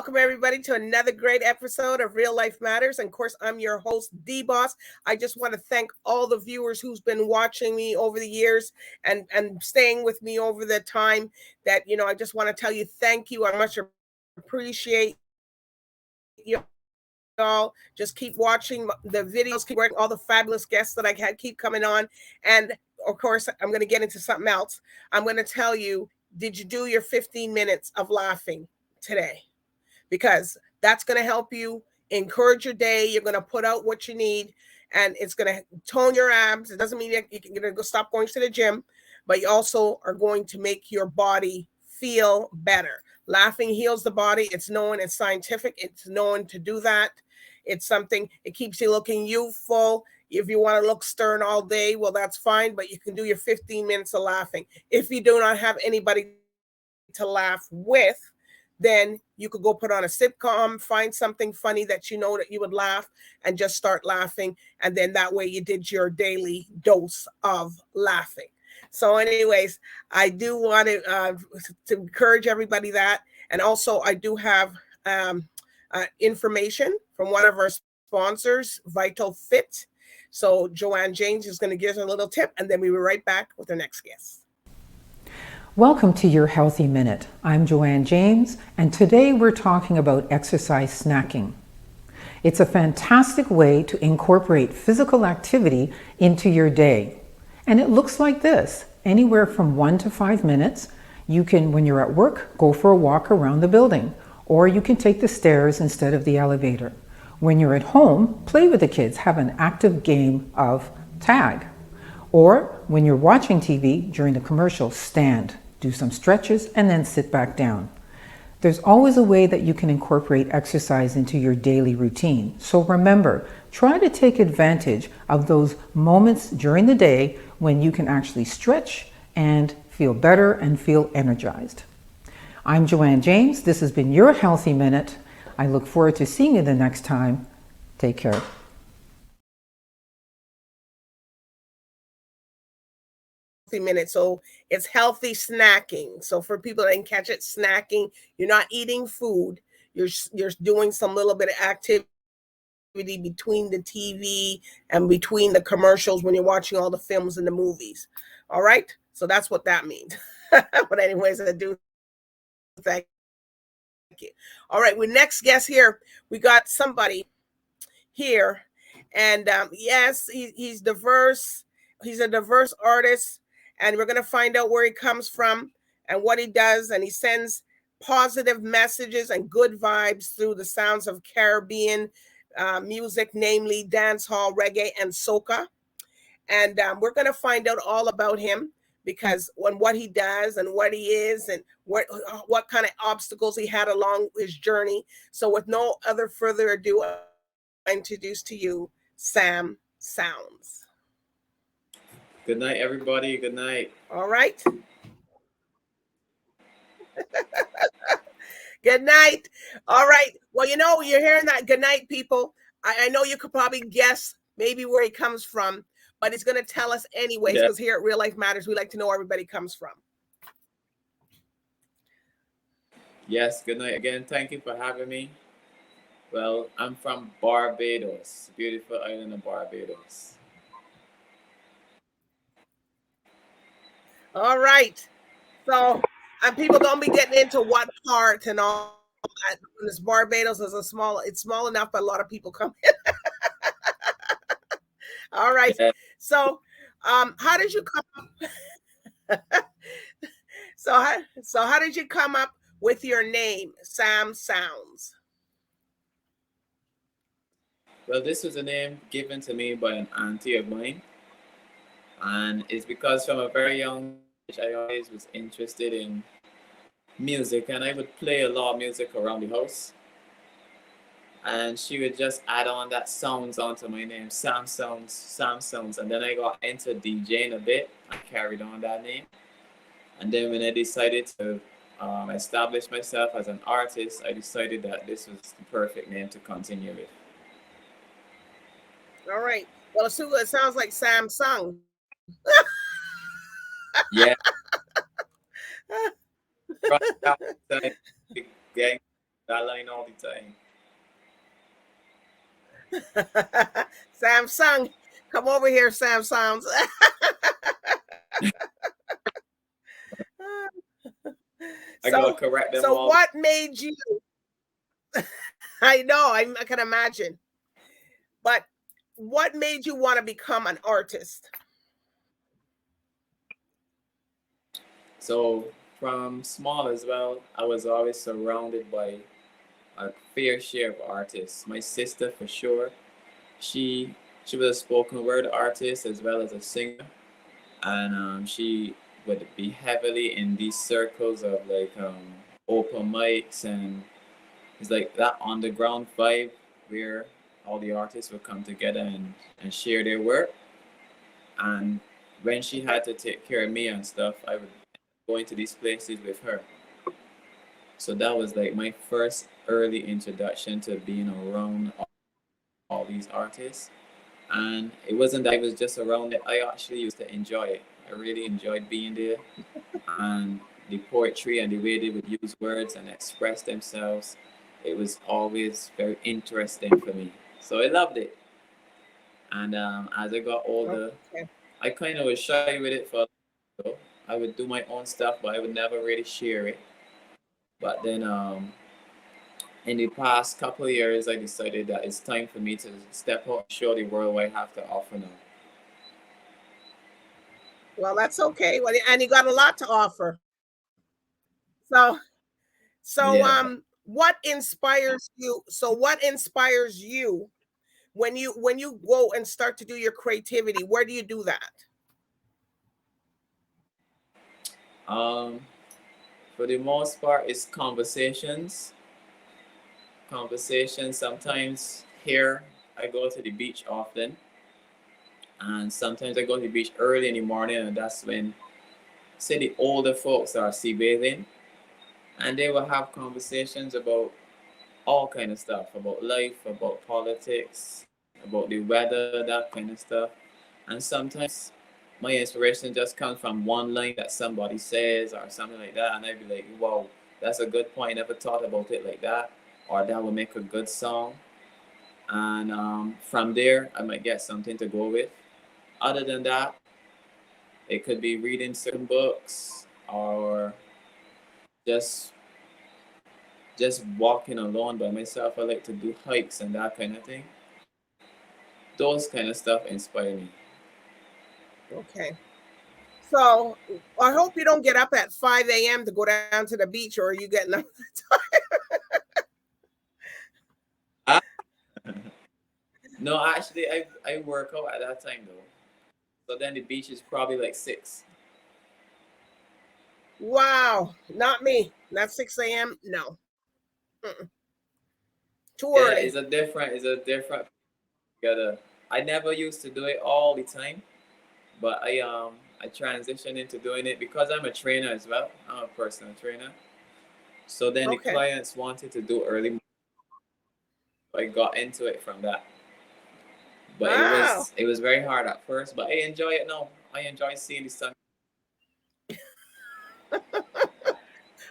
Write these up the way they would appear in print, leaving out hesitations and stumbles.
welcome everybody to another great episode of Real Life Matters. And of course, I'm your host, DBoss. I just want to thank all the viewers who's been watching me over the years and staying with me over the time that, I just want to tell you thank you. I much appreciate you all. Just keep watching the videos, keep working all the fabulous guests that I had keep coming on. And of course, I'm going to get into something else. I'm going to tell you, did you do your 15 minutes of laughing today? Because that's going to help you encourage your day. You're going to put out what you need, and it's going to tone your abs. It doesn't mean you're going to go stop going to the gym, but you also are going to make your body feel better. Laughing heals the body. It's known, it's scientific. It's known to do that. It's something, it keeps you looking youthful. If you want to look stern all day, well, that's fine, but you can do your 15 minutes of laughing. If you do not have anybody to laugh with, then you could go put on a sitcom, find something funny that you know that you would laugh, and just start laughing. And then that way you did your daily dose of laughing. So anyways, I do want to encourage everybody that. And also I do have information from one of our sponsors, Vital Fit. So Joanne James is going to give us a little tip, and then we'll be right back with our next guest. Welcome to Your Healthy Minute. I'm Joanne James, and today we're talking about exercise snacking. It's a fantastic way to incorporate physical activity into your day. And it looks like this, anywhere from 1 to 5 minutes. You can, when you're at work, go for a walk around the building, or you can take the stairs instead of the elevator. When you're at home, play with the kids, have an active game of tag. Or when you're watching TV during the commercial, stand, do some stretches, and then sit back down. There's always a way that you can incorporate exercise into your daily routine. So remember, try to take advantage of those moments during the day when you can actually stretch and feel better and feel energized. I'm Joanne James. This has been Your Healthy Minute. I look forward to seeing you the next time. Take care. Minutes. So it's healthy snacking. So for people that didn't catch it, snacking, you're not eating food. You're doing some little bit of activity between the TV and between the commercials when you're watching all the films and the movies. All right. So that's what that means. But anyways, I do thank you. All right. With next guest here, we got somebody here, and yes, he's diverse. He's a diverse artist. And we're going to find out where he comes from and what he does. And he sends positive messages and good vibes through the sounds of Caribbean music, namely dancehall, reggae, and soca. And we're going to find out all about him, because what he does and what he is and what kind of obstacles he had along his journey. So with no other further ado, I introduce to you Sam Sounds. Good night, everybody. Good night. All right. Good night. All right. Well, you're hearing that. Good night, people. I know you could probably guess maybe where he comes from, but he's going to tell us anyways, because here at Real Life Matters, we like to know where everybody comes from. Yes, good night again. Thank you for having me. Well, I'm from Barbados, beautiful island of Barbados. All right. So, and people don't be getting into what part and all that. This Barbados is it's small enough, but a lot of people come in. All right. Yeah. So, how did you come up? so how did you come up with your name, Sam Sounds? Well, this was a name given to me by an auntie of mine. And it's because from a very young age, I always was interested in music, and I would play a lot of music around the house. And she would just add on that sounds onto my name, SAMSOUNDS. And then I got into DJing a bit. I carried on that name. And then when I decided to establish myself as an artist, I decided that this was the perfect name to continue with. All right. Well, it sounds like Samsung. Yeah. that line all the time. Samsung, come over here, SAMSOUNDS. I gotta so, correct them so all. what made you? I know, I can imagine. But what made you want to become an artist? So from small as well, I was always surrounded by a fair share of artists. My sister, for sure, she she was a spoken word artist as well as a singer, and she would be heavily in these circles of like open mics, and it's like that underground vibe where all the artists would come together and share their work. And when she had to take care of me and stuff, I would go into these places with her. So that was like my first early introduction to being around all these artists. And it wasn't that I was just around it, I actually used to enjoy it. I really enjoyed being there. And the poetry and the way they would use words and express themselves, it was always very interesting for me. So I loved it. And as I got older, Okay. I kind of was shy with it for a while. I would do my own stuff, but I would never really share it. But then in the past couple of years, I decided that it's time for me to step out and show the world what I have to offer now. Well, that's okay. Well, and you got a lot to offer. So, Yeah. what inspires you? So, what inspires you when you go and start to do your creativity? Where do you do that? Um, for the most part, it's conversations. Conversations. Sometimes here, I go to the beach often, and sometimes I go to the beach early in the morning, and that's when, say, the older folks are sea bathing, and they will have conversations about all kind of stuff, about life, about politics, about the weather, that kind of stuff. And sometimes my inspiration just comes from one line that somebody says or something like that, and I'd be like, "Wow, that's a good point. Never thought about it like that," or that would make a good song. And from there, I might get something to go with. Other than that, it could be reading certain books or just just walking alone by myself. I like to do hikes and that kind of thing. Those kind of stuff inspire me. Okay. So, I hope you don't get up at 5 a.m. to go down to the beach, or are you getting up? Ah, no, actually, I work out at that time though. So then the beach is probably like 6. Wow, not me. Not 6 a.m. No, mm-mm. Too Yeah, early. it's a different. Gotta. I never used to do it all the time, but I transitioned into doing it because I'm a trainer as well. I'm a personal trainer. So then the Okay. clients wanted to do early. I got into it from that. But Wow. it was very hard at first, but I enjoy it now. I enjoy seeing the sun.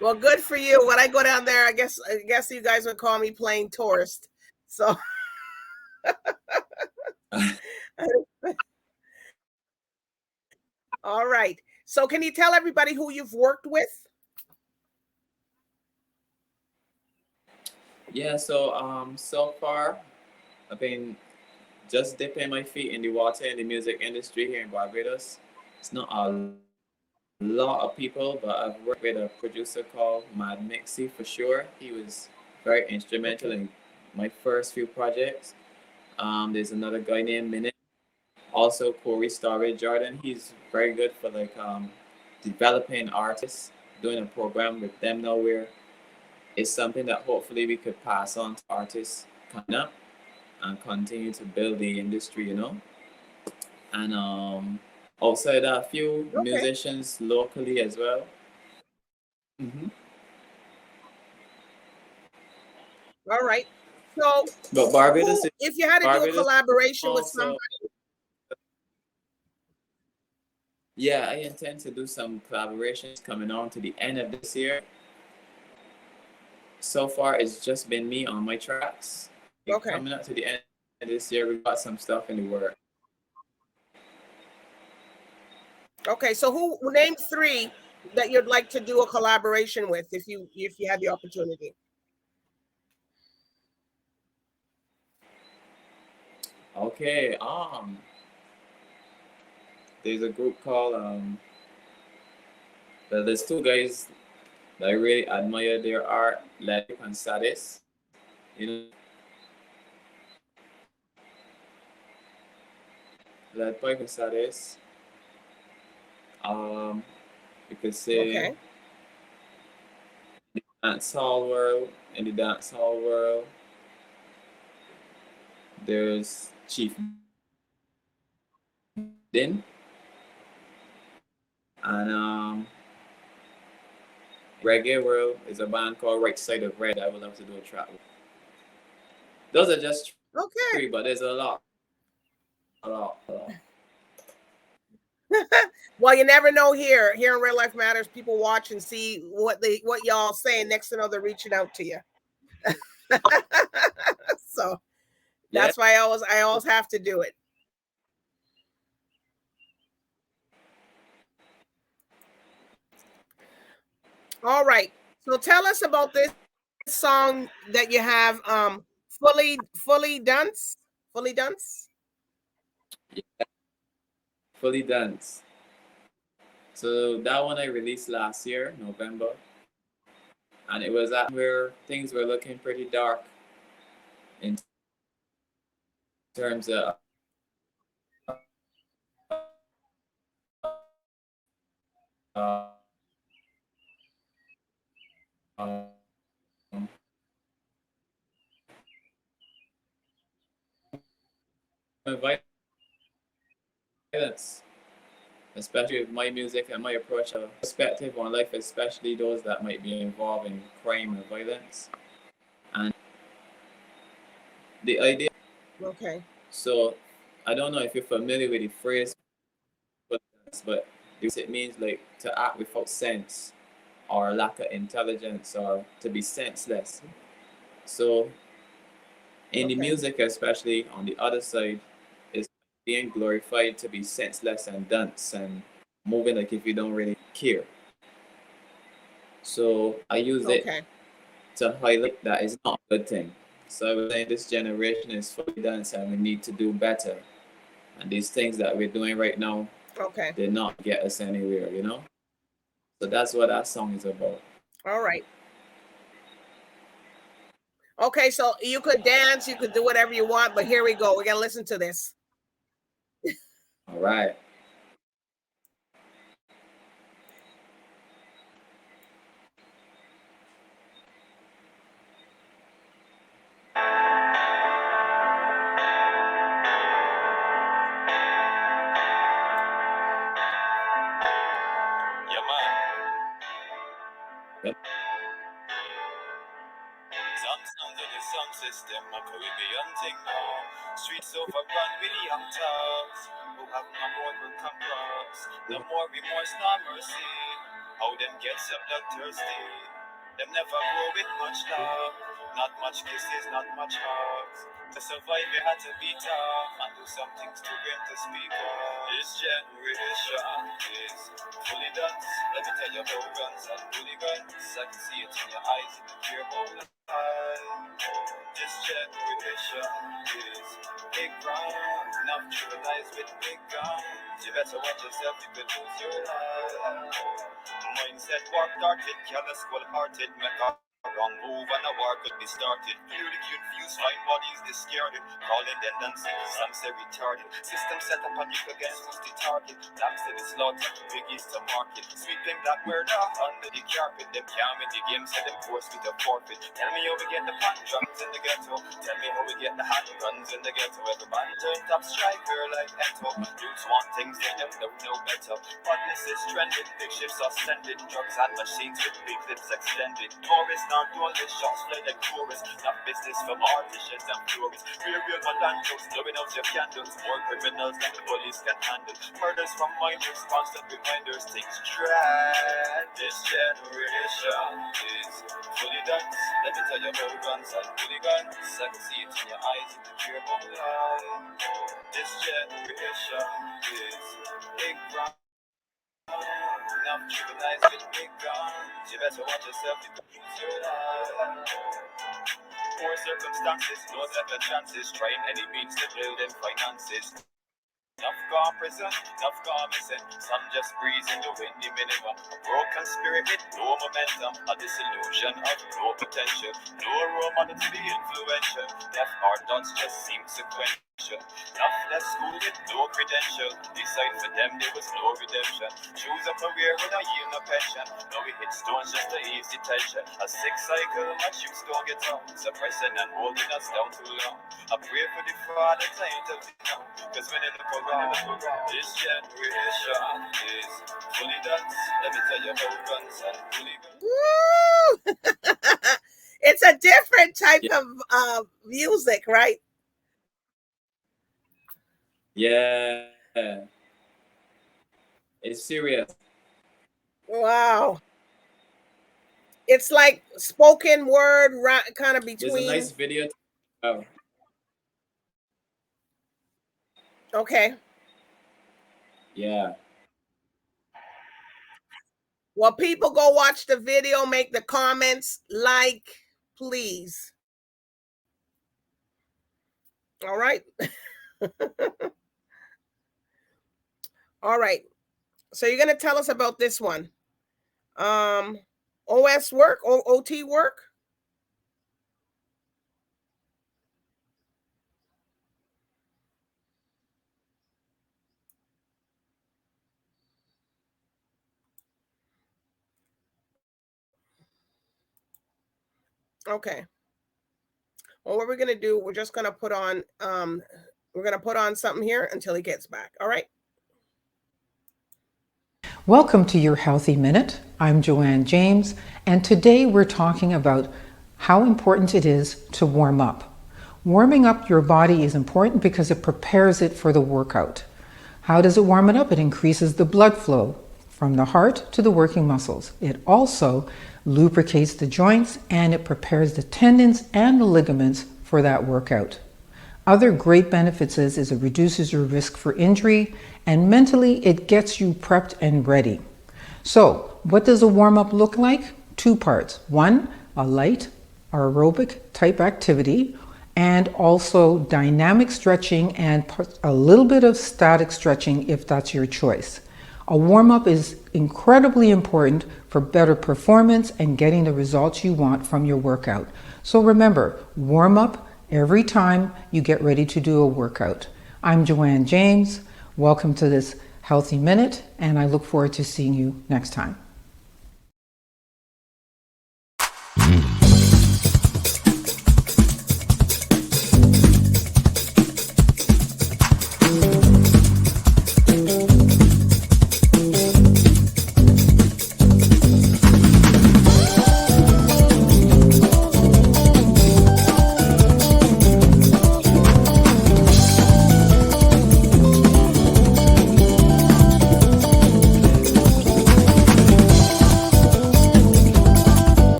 Well, good for you. When I go down there, I guess you guys would call me playing tourist. So, all right. So, can you tell everybody who you've worked with? Yeah, so so far I've been just dipping my feet in the water in the music industry here in Barbados. It's not a lot of people, but I've worked with a producer called Mad Mixie for sure. He was very instrumental Okay. in my first few projects. There's another guy named Minute, also Corey Starry Jordan. He's very good for like developing artists, doing a program with them now where it's something that hopefully we could pass on to artists coming up and continue to build the industry, you know. And outside that, a few Okay. musicians locally as well. Hmm. All right. So, But Barbados who, is if you had to do a Barbados collaboration with somebody, also, yeah, I intend to do some collaborations coming on to the end of this year. so far it's just been me on my tracks. Okay. Coming up to the end of this year, we got some stuff in the work. Okay, so who name 3 that you'd like to do a collaboration with if you had the opportunity? Okay, there's a group called well, there's 2 guys that I really admire their art, like and Sadis. You know, like Pipe and Sadis. You could say Okay. dancehall world. In the dancehall world, there's Chief Din, and reggae world is a band called Right Side of Red. I would love to do a track with. Those are just Okay. 3, but there's a lot. Well, you never know here in Real Life Matters, people watch and see what y'all saying. Next to know they're reaching out to you. So that's why I always have to do it. All right. So tell us about this song that you have, fully dunce. Yeah, Fully Dunce. So that one I released last year, November, and it was at where things were looking pretty dark in terms of uh, um, violence, especially with my music and my approach, perspective on life, especially those that might be involved in crime and violence. And the idea. Okay. So I don't know if you're familiar with the phrase, but it means like to act without sense or lack of intelligence or to be senseless. So in the music, especially on the other side, is being glorified to be senseless and dunce and moving like if you don't really care. So I use it to highlight that it's not a good thing. So I was saying this generation is fully dunce and we need to do better. And these things that we're doing right now did not get us anywhere, you know? So that's what that song is about. All right. Okay, so you could dance, you could do whatever you want, but here we go. We're gonna listen to this. All right. Yeah, man. Yep. SAMSOUNDS and the sound system, a Caribbean thing now. Streets overrun with young thugs who have no more will come cross. No more remorse, no mercy. How them get so bloodthirsty. Them never grow with much love. Not much kisses, not much hugs. To survive, you had to be tough and do some things too great to speak of. This generation is fully done. Let me tell you about guns and hooligans. I can see it in your eyes and you hear about life. This generation is big ground, naturalized with big guns. You better watch yourself, you could lose your life. Mindset warped, darted, careless, cold-hearted, make a wrong move and a war could be started. Clearly confused, find bodies discarded. Calling them dancing, some say retarded. System set up a nuke against who's the target. Blacks to the slaughter, biggies to market. Sweeping black murder under the carpet. Them can't win the game, so them force me to forfeit. Tell me how we get the fat drums in the ghetto. Tell me how we get the hot guns in the ghetto. Everybody turn top striker like Eto. Youths want things they don't know better. Badness is trending, big shifts are sending. Drugs and machines with big lips extended. Tourists not only shots, play like tourists. Not business from artisans and florists. Real my land jokes, blowing out your candles. More criminals than the police can handle. Murders from minors, constant reminders, things dread. This generation is fully dance. Let me tell you about guns and hooligans. I can see it in your eyes, you can hear about life. This generation is ignorant. Enough juveniles with big guns. You better watch yourself, you can lose your life. Poor circumstances, no second chances. Trying any means to build them finances. Enough gone prison, enough gone missing. Some just breezing the windy minimum. A broken spirit with no momentum. A disillusion of no potential. No role model to be influential. Deaf or dunce just seem sequential. Enough less school with no credential. Decide for them there was no redemption. Choose a career with a yield no pension. Now we hit stones just to ease the tension. A sick cycle, my shoes don't get on. Suppressing and holding us down too long. I pray for the Father to intervene. Cause when it look around, this generation is fully dance. Let me tell you how guns and fully guns. Woo! It's a different type of music, right? Yeah. It's serious. Wow. It's like spoken word, kind of between. There's a nice video. Oh. Okay. Yeah. Well, people go watch the video, make the comments, like, please. All right. All right. So you're going to tell us about this one. OS work or OT work? Okay. Well, what we're going to do, we're just going to put on something here until he gets back. All right. Welcome to your Healthy Minute. I'm Joanne James, and today we're talking about how important it is to warm up. Warming up your body is important because it prepares it for the workout. How does it warm it up? It increases the blood flow from the heart to the working muscles. It also lubricates the joints and it prepares the tendons and the ligaments for that workout. Other great benefits is it reduces your risk for injury, and mentally it gets you prepped and ready. So what does a warm-up look like? Two parts. One, a light aerobic type activity, and also dynamic stretching and a little bit of static stretching if that's your choice. A warm-up is incredibly important for better performance and getting the results you want from your workout. So remember, warm up every time you get ready to do a workout. I'm Joanne James. Welcome to this Healthy Minute, and I look forward to seeing you next time.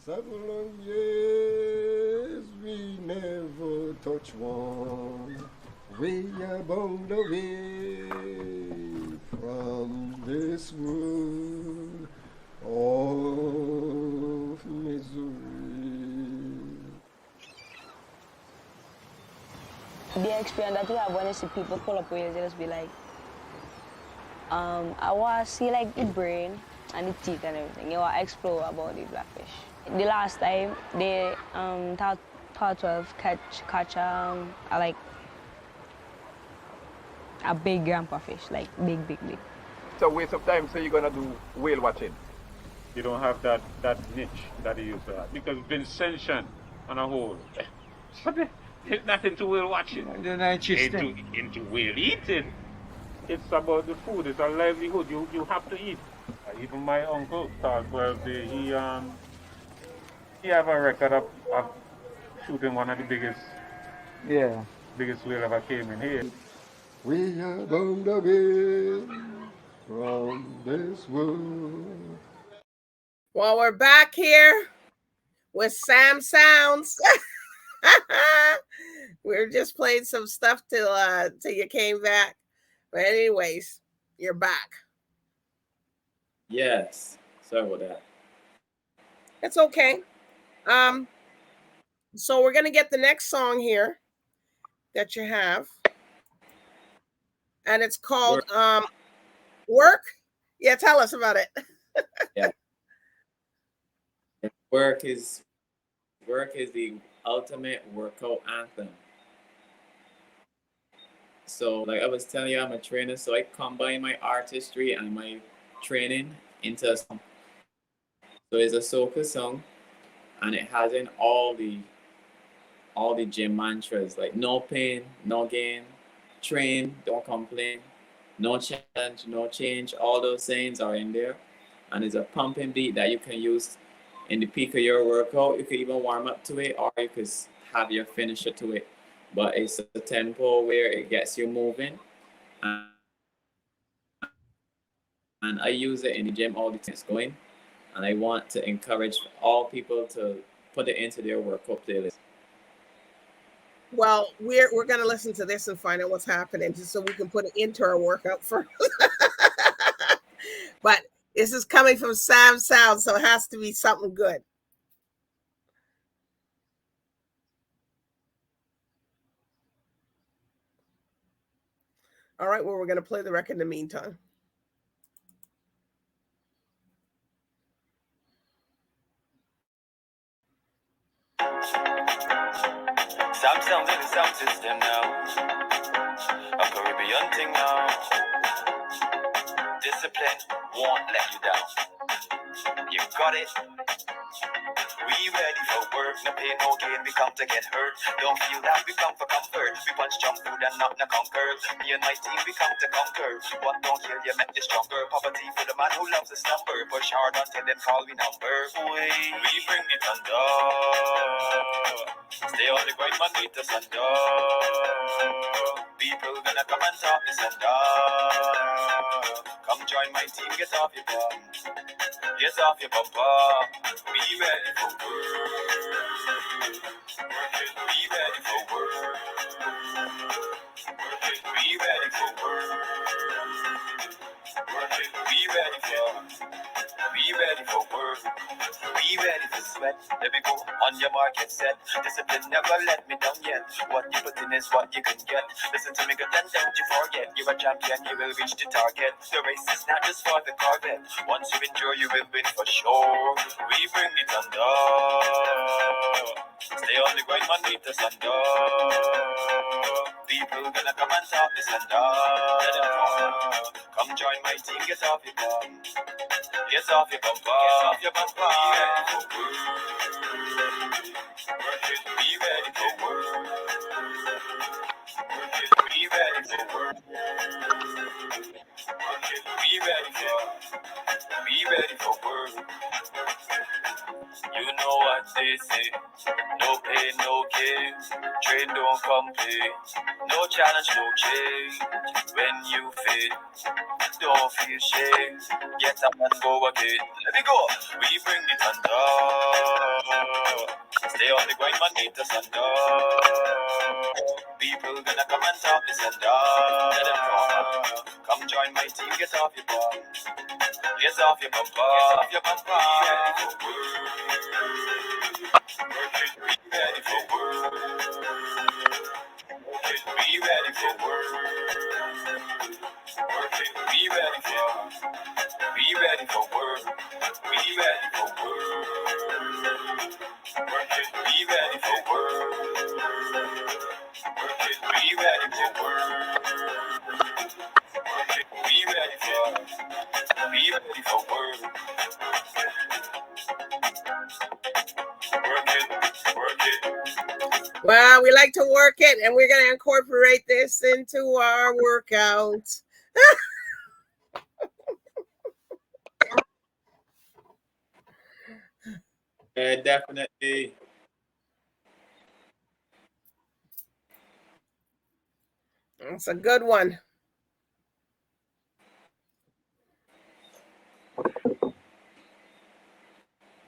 Several years we never touch one, way about away from this world of misery. The experience that you have when you see people pull up with you, just be like, I want to see like the brain and the teeth and everything. You want to explore about the blackfish. The last time they thought 12 catch like a big grandpa fish, like big. It's a waste of time, so you're gonna do whale watching. You don't have that niche that you used to have. Because Vincentian on a whole. But there's nothing to whale watching. They're not interested. Into whale eating. It's about the food. It's a livelihood. You have to eat. Even my uncle thought, well, he have a record of shooting one of the biggest whale ever came in here. We are bound away from this world. Well, we're back here with SAMSOUNDS. We're just playing some stuff till you came back. But anyways, you're back. Yes. Sorry about that. It's okay. So we're gonna get the next song here that you have. And it's called Work. Yeah, tell us about it. Yeah. Work is the ultimate workout anthem. So like I was telling you, I'm a trainer, so I combine my artistry and my training into a song. So it's a soca song, and it has in all the gym mantras like no pain, no gain, train, don't complain, no challenge, no change. All those sayings are in there, and it's a pumping beat that you can use in the peak of your workout. You could even warm up to it, or you could have your finisher to it. But it's a tempo where it gets you moving, and I use it in the gym all the time. It's going, and I want to encourage all people to put it into their workout playlist. Well, we're gonna listen to this and find out what's happening, just so we can put it into our workout first. But this is coming from SAMSOUNDS, so it has to be something good. All right, well, we're gonna play the record in the meantime. SAMSOUNDS in the sound system now. A Caribbean thing now. Discipline won't let you down. You got it. We ready for work, no pain, no gain, we come to get hurt. Don't feel that we come for comfort. We punch junk food and not no conquer. Me and my team, we come to conquer. What don't kill you, make you stronger. Poverty for the man who loves a slumber. Push hard until then call we number. We bring the thunder. Stay on the grind, man, meet the thunder. People gonna come and talk this and that. Come join my team, get off your bum. Get off your bumper. We ready for work. We ready for work. We ready for work. We ready for. We ready for work. We ready for sweat. Let me go on your market set. Discipline never let me down yet. What you put in is what you can get. Listen to me good and don't you forget. You're a champion, you will reach the target. The race is not just for the Corvette. Once you endure, you will win for sure. We bring the thunder. Stay on the grind, man, meet the thunder. People gonna come and talk this and that. Come join my team, get off your bum. Get off your bumper. Get off your bumper. Be ready for work. Be ready for work. Be ready for work. Be ready for work. You know what they say. No pain, no gain. Train, don't complain. No challenge, no change. When you fail, don't feel shame. Get up and go again. Let me go. We bring the thunder. Stay on the grind, man, meet the thunder. People gonna come and talk this and that. Let them come. Come join my team, get off your bum. Get off your bumper. Get off your bumper. Be ready for work. Be ready for work. Be ready for work. Be ready for work. Be ready for work. Be ready for work. Be ready for work. Be ready for work. Be ready for work. Work it, work it, Well, we like to work it, and we're going to incorporate this into our workout. Yeah, definitely. It's a good one.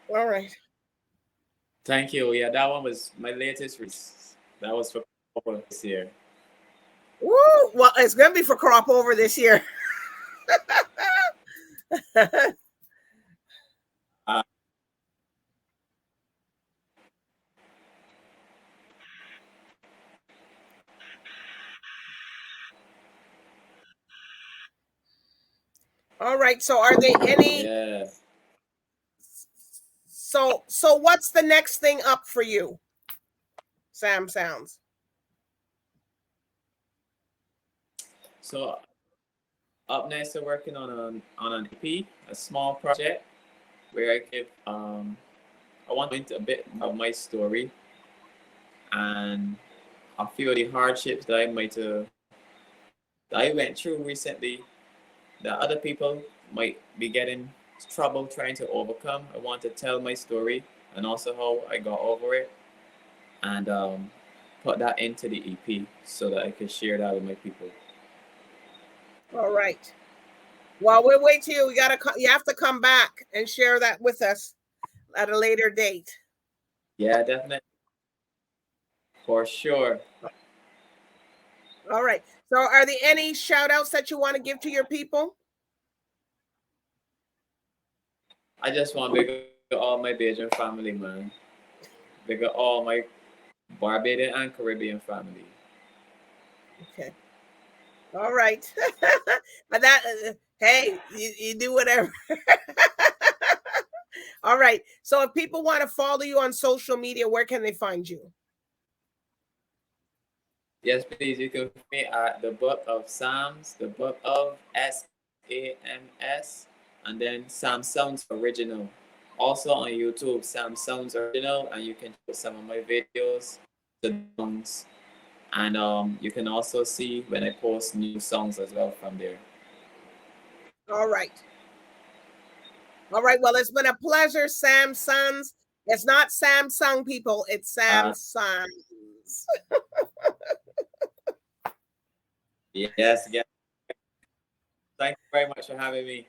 All right. Thank you. Yeah, that one was my latest release. That was for this year. Woo! Well, it's going to be for crop over this year. All right. So are there any? Yeah. So what's the next thing up for you, Sam Sounds? So up next, we're working on an EP, a small project where I give I want to into a bit of my story and a few of the hardships that I went through recently that other people might be getting trouble trying to overcome. I want to tell my story and also how I got over it and put that into the EP so that I can share that with my people. All right. Well, we'll wait till you have to come back and share that with us at a later date. Yeah, definitely. For sure. All right. So are there any shout outs that you want to give to your people? I just want to big up all my Bajan family, man. Big up all my Barbadian and Caribbean family. Okay. All right. But hey, you do whatever. All right. So if people want to follow you on social media, where can they find you? Yes, please. You can find me at the Book of Psalms, the Book of SAMS, and then SAMSOUNDS Original. Also on YouTube, SAMSOUNDS Original, and you can check some of my videos, the songs, and you can also see when I post new songs as well from there. All right. All right. Well, it's been a pleasure, SAMSOUNDS. It's not Samsung, people. It's SAMSOUNDS. Yes, yes. Thank you very much for having me.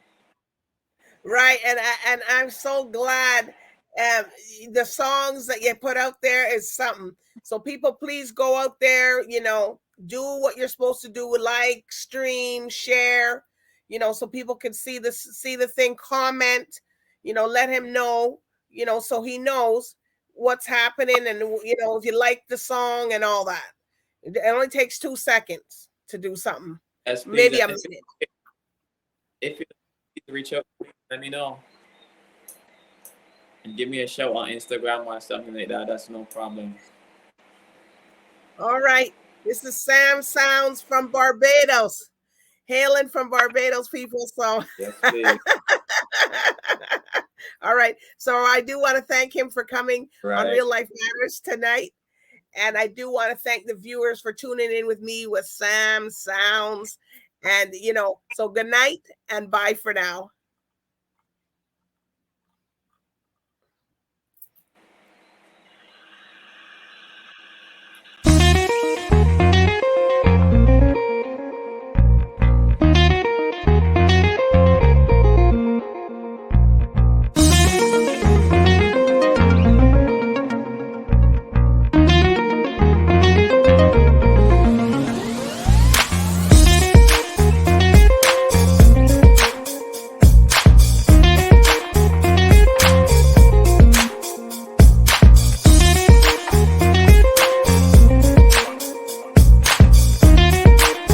Right, and I'm so glad the songs that you put out there is something. So people, please go out there, do what you're supposed to do, like, stream, share, so people can see the thing, comment, let him know, so he knows what's happening, and if you like the song and all that. It only takes 2 seconds to do something. Yes, please. Maybe a minute. If you reach out, let me know. And give me a shout on Instagram or something like that. That's no problem. All right. This is SAMSOUNDS from Barbados. Hailing from Barbados, people. So yes, please. All right. So I do want to thank him for coming on Real Life Matters tonight. And I do want to thank the viewers for tuning in with me with SAMSOUNDS. And so good night and bye for now.